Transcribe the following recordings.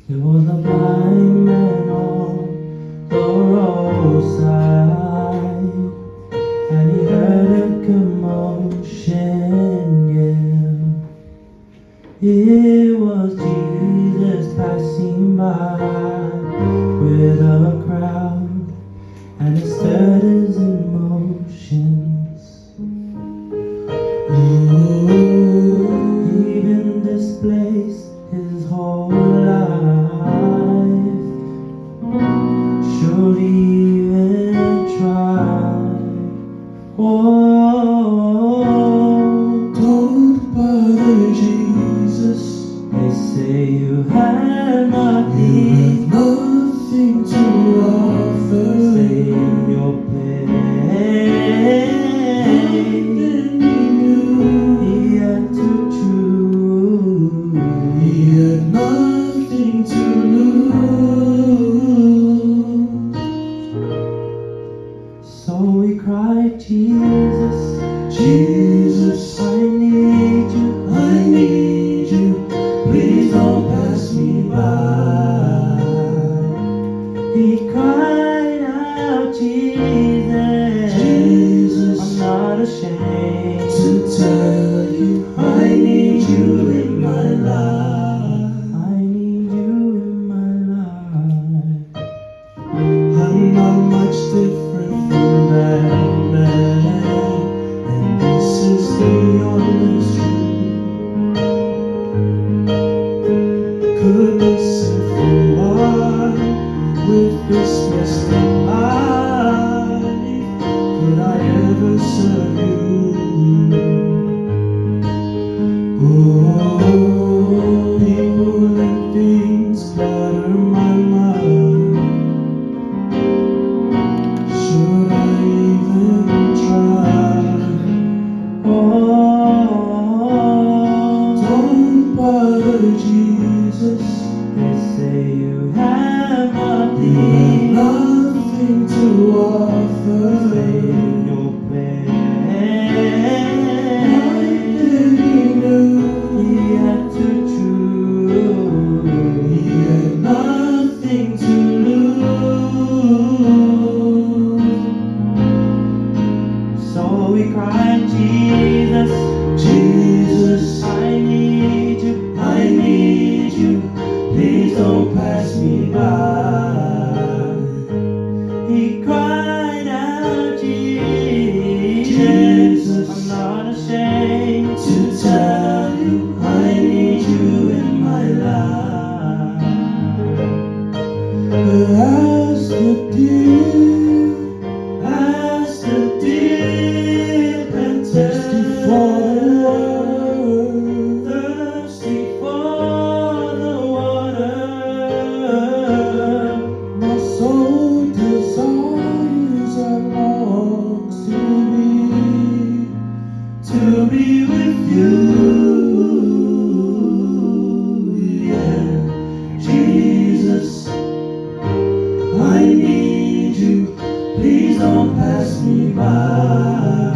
There was a blind man on the roadside, and he heard a commotion, yeah. It was Jesus passing by with a crowd, and it stirred his emotions. Ooh, even displaced his whole life. Should he even try? Oh, don't bother Jesus. They say you have nothing to offer. Stay in your place. He had to choose. He had nothing to lose. So he cried, Jesus, Jesus, I need you, I need you. Please don't pass me by. He cried out, Jesus, Jesus, I'm not ashamed to tell you I need you in my life. I need you in my life. I'm not much different from that man, and this is the honest truth. Could this sinful life with this messed up life, could I ever serve you? Oh, people and things clutter my mind. Should I even try? Oh, don't bother Jesus. They say you have nothing to offer. Stay in your place. He had to choose. He had nothing to lose. So he cried, Jesus, Jesus, I need you, I need you. Please don't pass me by. He cried out, Jesus, I'm not ashamed to tell you I need you in my life. As the deer panteth, thirsty for the water, my soul desires and longs to be with you. Yeah, Jesus, I need you. Please don't pass me by.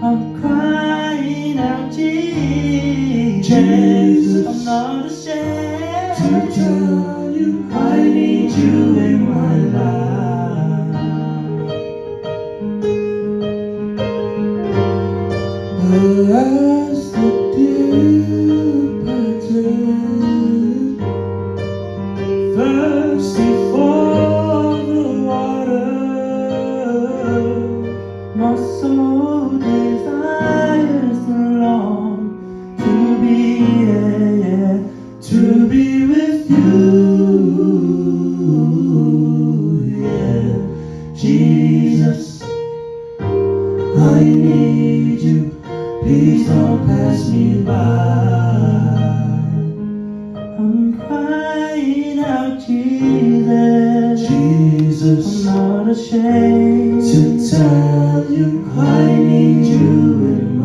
I'm crying out, Jesus, I'm not ashamed to tell you I need you in my life. As the deer panteth, thirsty for the water, my soul desires to long to be with you. Yeah, Jesus, I need you. Please don't pass me by. I'm crying out, Jesus, Jesus, I'm not ashamed to tell you I need you in